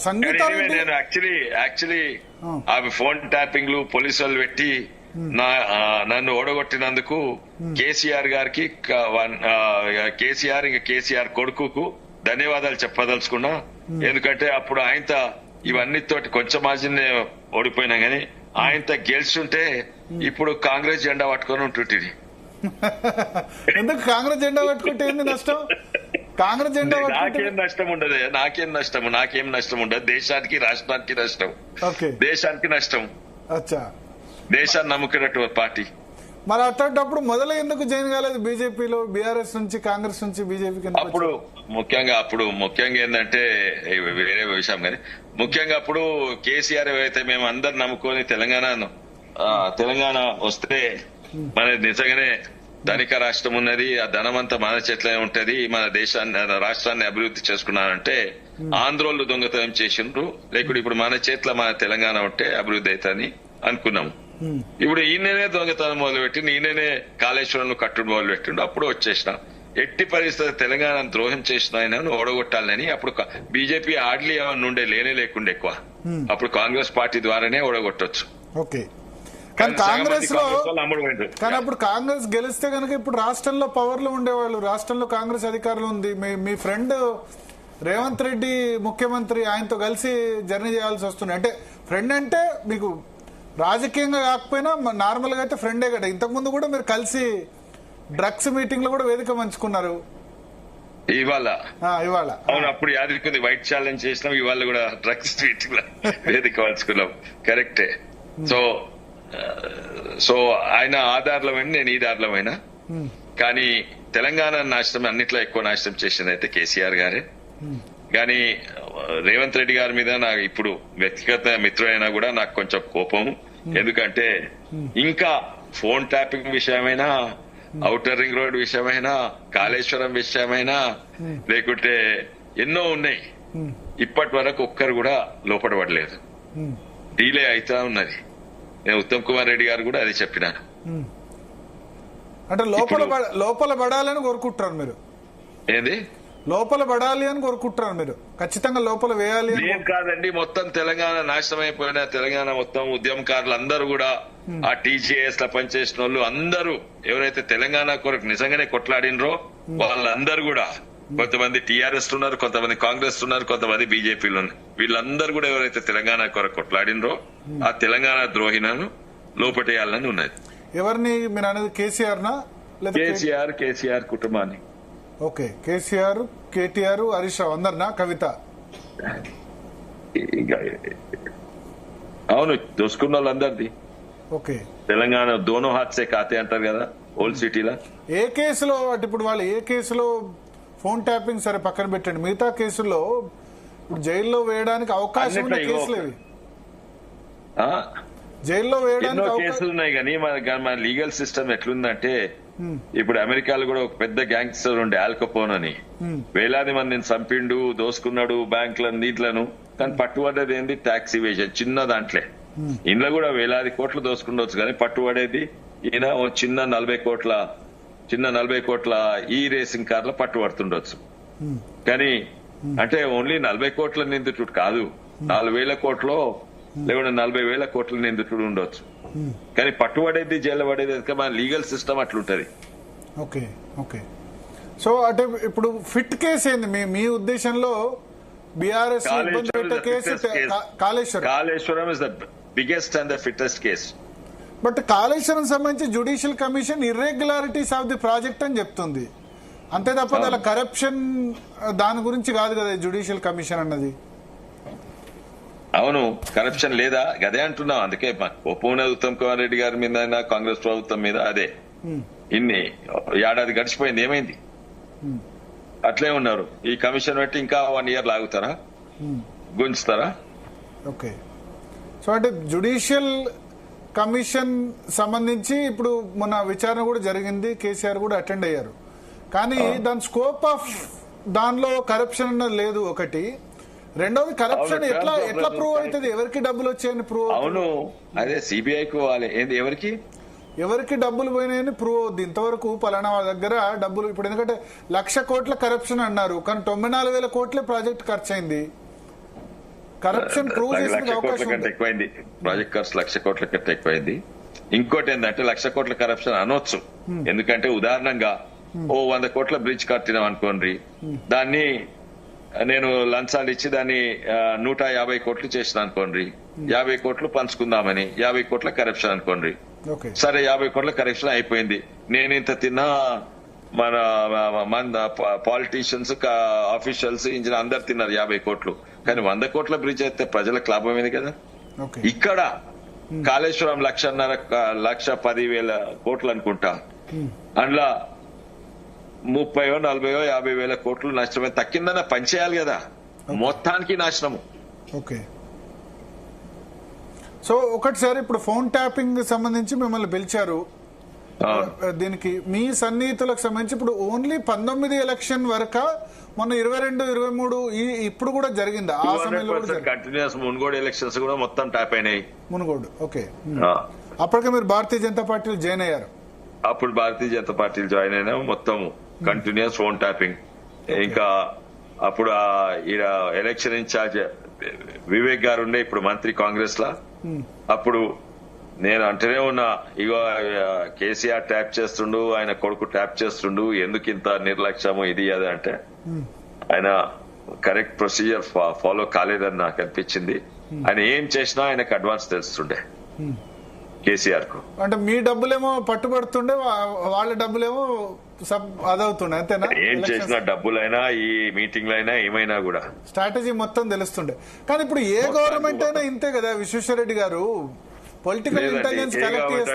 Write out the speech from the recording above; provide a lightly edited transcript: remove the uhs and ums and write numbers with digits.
సంగీత నేను యాక్చువల్లీ ఆమె phone ట్యాపింగ్లు police వాళ్ళు పెట్టి నన్ను ఓడగొట్టినందుకు కేసీఆర్ గారికి కేసీఆర్ కొడుకుకు ధన్యవాదాలు చెప్పదలుచుకున్నా. ఎందుకంటే అప్పుడు ఆయనతో ఇవన్నీతోటి కొంచెం మాజినే ఓడిపోయినా గానీ ఆయనతో గెలిచుంటే ఇప్పుడు కాంగ్రెస్ జెండా పట్టుకొని ఉంటుంటిది. ఎందుకు కాంగ్రెస్ జెండా పట్టుకుంటే ఏంది నష్టం? కాంగ్రెస్ జెండా నాకేం నష్టం ఉండదు, నాకేం నష్టం ఉండదు. దేశానికి రాష్ట్రానికి నష్టం, దేశానికి నష్టం. దేశాన్ని నమ్ముకున్నట్టు పార్టీ. మరి అట్లాంటప్పుడు మొదలు ఎందుకు జాయిన్ కాలేదు బీజేపీలో? బీఆర్ఎస్ నుంచి కాంగ్రెస్ నుంచి బీజేపీకి అప్పుడు ముఖ్యంగా ఏంటంటే వేరే విషయం కానీ ముఖ్యంగా అప్పుడు కేసీఆర్ ఏవైతే మేము అందరు నమ్ముకొని తెలంగాణ వస్తే మన నిజంగానే ధనిక రాష్ట్రం ఉన్నది, ఆ ధనమంతా మన చేతిలో ఉంటది, మన రాష్ట్రాన్ని అభివృద్ధి చేసుకున్నానంటే ఆంధ్రోళ్ళు దొంగతనం చేసిండ్రు, లేకుంటే ఇప్పుడు మన చేతిలో మన తెలంగాణ ఉంటే అభివృద్ధి అవుతుందని అనుకున్నాము. ఇప్పుడు ఈయననే దొంగతనం మొదలుపెట్టి ఈయననే కాళేశ్వరంలో కట్టుడు మొదలు పెట్టిండు. అప్పుడు వచ్చేసిన ఎట్టి పరిస్థితి తెలంగాణ ద్రోహం చేసిన ఆయన ఓడగొట్టాలని అప్పుడు బీజేపీ ఆడ్లీ ఏమన్నా ఉండే లేకుండే ఎక్కువ. అప్పుడు కాంగ్రెస్ పార్టీ ద్వారానే ఓడగొట్టొచ్చు. కానీ కాంగ్రెస్ లో కానీ అప్పుడు కాంగ్రెస్ గెలిస్తే కనుక ఇప్పుడు రాష్ట్రంలో పవర్ లో ఉండేవాళ్ళు, రాష్ట్రంలో కాంగ్రెస్ అధికారులు ఉంది. మీ ఫ్రెండ్ రేవంత్ రెడ్డి ముఖ్యమంత్రి, ఆయనతో కలిసి జర్నీ చేయాల్సి వస్తుంది. అంటే ఫ్రెండ్ అంటే మీకు రాజకీయంగా కాకపోయినా నార్మల్ గా అయితే ఫ్రెండే కదా. ఇంతకు ముందు కూడా మీరు కలిసి డ్రగ్స్ మీటింగ్ లో కూడా వేదిక పంచుకున్నారు. ఇవాళ అవును, అప్పుడు యాదగిరి వైట్ ఛాలెంజ్ చేసినాం, ఇవాళ కూడా డ్రగ్స్ మీటింగ్ లో వేదిక పంచుకున్నాం. కరెక్టే. సో ఆయన ఆ దారిలోమైనా నేను ఈ దారిలోమైనా, కానీ తెలంగాణ నాశనం అన్నిట్లో ఎక్కువ నాశనం చేసింది అయితే కేసీఆర్ గారే. కానీ రేవంత్ రెడ్డి గారి మీద నాకు ఇప్పుడు వ్యక్తిగత మిత్రుడైనా కూడా నాకు కొంచెం కోపం. ఎందుకంటే ఇంకా ఫోన్ ట్యాపింగ్ విషయమైనా, ఔటర్ రింగ్ రోడ్ విషయమైనా, కాళేశ్వరం విషయమైనా, లేకుంటే ఎన్నో ఉన్నాయి, ఇప్పటి వరకు ఒక్కరు కూడా లోపడబడలేదు. డీలే అవుతా ఉన్నది. నేను ఉత్తమ్ కుమార్ రెడ్డి గారు కూడా అది చెప్పినాను. అంటే లోపల పడాలని కోరుకుంటున్నారు మీరు? ఏంది లోపల పడాలి అని కోరుకుంటున్నారు మీరు? ఖచ్చితంగా లోపల వేయాలి ఏం కాదండి. మొత్తం తెలంగాణ నాశనం అయిపోయిన తెలంగాణ మొత్తం ఉద్యమకారులు అందరూ కూడా, ఆ టీజేఎస్ లో పనిచేసిన వాళ్ళు అందరూ ఎవరైతే తెలంగాణ కొరకు నిజంగానే కొట్లాడినరో వాళ్ళందరూ కూడా, కొంతమంది టీఆర్ఎస్ ఉన్నారు, కొంతమంది కాంగ్రెస్ ఉన్నారు, కొంతమంది బీజేపీలు ఉన్నారు, వీళ్ళందరూ కూడా ఎవరైతే తెలంగాణ కొరకు కొట్లాడినరో ఆ తెలంగాణ ద్రోహినను లోపటేయాలని ఉన్నది. ఎవరిని మీరు అనేది? కేసీఆర్ కుటుంబాన్ని. ఓకే, కేసీఆర్, కేటీఆర్, హరీష్ రావు అందరినా? కవిత? అవును, దోసుకున్న వాళ్ళందరిది. ఓకే, తెలంగాణ దోనో హాత్సే కాతే అంటారు కదా ఓల్డ్ సిటీలో. ఏ కేసులో అంటే ఇప్పుడు వాళ్ళు ఏ కేసులో ఫోన్ ట్యాపింగ్ సరే పక్కన పెట్టండి, మిగతా కేసుల్లో ఇప్పుడు జైల్లో వేయడానికి అవకాశం ఉన్న కేసులు ఇవి. జైల్లో వేయడానికి కేసులు ఉన్నాయి. కానీ మన లీగల్ సిస్టమ్ ఎట్లుందంటే, ఇప్పుడు అమెరికాలో కూడా ఒక పెద్ద గ్యాంగ్స్టర్ ఉండే ఆల్ కపోన్ అని, వేలాది మందిని చంపిండు, దోసుకున్నాడు బ్యాంకులను నీట్లను, కానీ పట్టుబడ్డది ఏంది? ట్యాక్స్ ఇవేషన్ చిన్న దాంట్లే. ఇంట్లో కూడా వేలాది కోట్లు దోసుకుండవచ్చు, కానీ పట్టుబడేది ఈయన చిన్న 40 కోట్ల ఈ రేసింగ్ కార్ల పట్టుబడుతుండొచ్చు. కానీ అంటే ఓన్లీ 40 కోట్ల నిందితుడు కాదు, 4,000 కోట్లో లేకుంటే 40,000 కోట్ల నిందితుడు ఉండొచ్చు. కానీ పట్టుబడేది జైలు పడేది మన లీగల్ సిస్టమ్ అట్లుంటది. ఓకే. సో అంటే ఇప్పుడు ఫిట్ కేసు ఏంది మీ ఉద్దేశంలో? BRS Kaleshwaram is the biggest and the fittest case. But Kaleshwaram సంబంధించి judicial commission irregularities of the project అని చెప్తుంది, అంతే తప్ప అలా కరప్షన్ దాని గురించి కాదు కదా జ్యుడిషియల్ కమిషన్ అన్నది. అవును, కరప్షన్ లేదా గదే అంటున్నాం. అందుకే కోపం ఉత్తమ్ కుమార్ రెడ్డి గారి మీద, కాంగ్రెస్ ప్రభుత్వం మీద. అదే ఇన్ని ఏడాది గడిచిపోయింది, ఏమైంది? అట్లే ఉన్నారు. ఈ కమిషన్ పెట్టి ఇంకా 1 year లాగుతారా, గుంజుతారా? ఓకే. సో అంటే జ్యుడిషియల్ కమిషన్ సంబంధించి ఇప్పుడు మొన్న విచారణ కూడా జరిగింది, కేసీఆర్ కూడా అటెండ్ అయ్యారు. కానీ దాని స్కోప్ ఆఫ్ దానిలో కరప్షన్ అన్నది లేదు ఒకటి. రెండోది కరప్షన్ ఎట్లా ప్రూవ్ అవుతుంది? ఎవరికి డబ్బులు వచ్చాయని ప్రూవ్? అవును, అదే సిబిఐకి ఎవరికి డబ్బులు పోయినాయని ప్రూవ్ అవుద్ది. ఇంతవరకు పలానా దగ్గర డబ్బులు, ఇప్పుడు ఎందుకంటే 1,00,000 కోట్ల కరప్షన్ అన్నారు, కానీ 94,000 కోట్లే ప్రాజెక్ట్ ఖర్చు అయింది. కరప్షన్ ప్రూవ్ చేసే 1,00,00,000 కోట్ల అవకాశం కంటే ఉంది. ఎక్కువైంది. ప్రాజెక్ట్ ఖర్చు 1,00,00,000 కోట్ల కంటే ఎక్కువైంది. ఇంకోటి ఏంటంటే 1,00,00,000 కోట్ల కరప్షన్ అనొచ్చు. ఎందుకంటే ఉదాహరణంగా 100 కోట్ల బ్రిడ్జ్ కట్టినాం అనుకోండి, దాన్ని నేను లంచాలు ఇచ్చి దాన్ని 150 కోట్లు చేసిన అనుకోండి, 50 కోట్లు పంచుకుందామని 50 కోట్ల కరప్షన్ అనుకోండి. ఓకే, సరే 50 కోట్ల కరప్షన్ అయిపోయింది. నేను ఇంత తిన్నా, మన పాలిటీషియన్స్ ఆఫీషియల్స్ ఇంజిన్ అందరు తిన్నారు 50 కోట్లు. కానీ 100 కోట్ల బ్రిడ్జ్ అయితే ప్రజలకు లాభమైంది కదా. ఓకే. ఇక్కడ కాళేశ్వరం 1,10,000 కోట్లు అనుకుంటా, అందులో 30,000, 40,000, 50,000 కోట్లు నష్టమే. తక్కిందన్న పనిచేయాలి కదా, మొత్తానికి నాశనము. ఓకే. సో ఒకటిసారి ఇప్పుడు ఫోన్ ట్యాపింగ్ సంబంధించి మిమ్మల్ని పిలిచారు, దీనికి మీ సన్నిహితులకు సంబంధించి ఇప్పుడు ఓన్లీ 19 ఎలక్షన్ వరకు, మొన్న 22, 23 ఇప్పుడు కూడా జరిగింది ఆ సమయంలో కంటిన్యూస్ మున్గోడు ఎలక్షన్స్ కూడా మొత్తం ట్యాప్ అయినాయి. మునుగోడు. ఓకే. అప్పటికే మీరు భారతీయ జనతా పార్టీలో జాయిన్ అయ్యారు. అప్పుడు భారతీయ జనతా పార్టీలో జాయిన్ అయినా మొత్తం కంటిన్యూస్ ఫోన్ ట్యాపింగ్. ఇంకా అప్పుడు ఎలక్షన్ ఇన్ఛార్జ్ వివేక్ గారు ఉండే, ఇప్పుడు మంత్రి కాంగ్రెస్ లా. అప్పుడు నేను అంటేనే ఉన్నా, ఇగో కేసీఆర్ ట్యాప్ చేస్తుండు, ఆయన కొడుకు ట్యాప్ చేస్తుండు, ఎందుకు ఇంత నిర్లక్ష్యము ఇది అది అంటే, ఆయన కరెక్ట్ ప్రొసీజర్ ఫాలో కాలేదని నాకు అనిపించింది. ఆయన ఏం చేసినా ఆయనకు అడ్వాన్స్ తెలుస్తుండే కేసీఆర్ కు. అంటే మీ డబ్బులేమో పట్టుబడుతుండే, వాళ్ళ డబ్బులేమో అదవుతుండే, అంతేనా? ఏం చేసినా డబ్బులైనా ఈ మీటింగ్లైనా ఏమైనా కూడా స్ట్రాటజీ మొత్తం తెలుస్తుండే. కానీ ఇప్పుడు ఏ గవర్నమెంట్ అయినా ఇంతే కదా విశ్వేశ్వరరెడ్డి గారు, పొలిటికల్ ఇంటెలిజెన్స్ కలెక్ట్ చేస్తే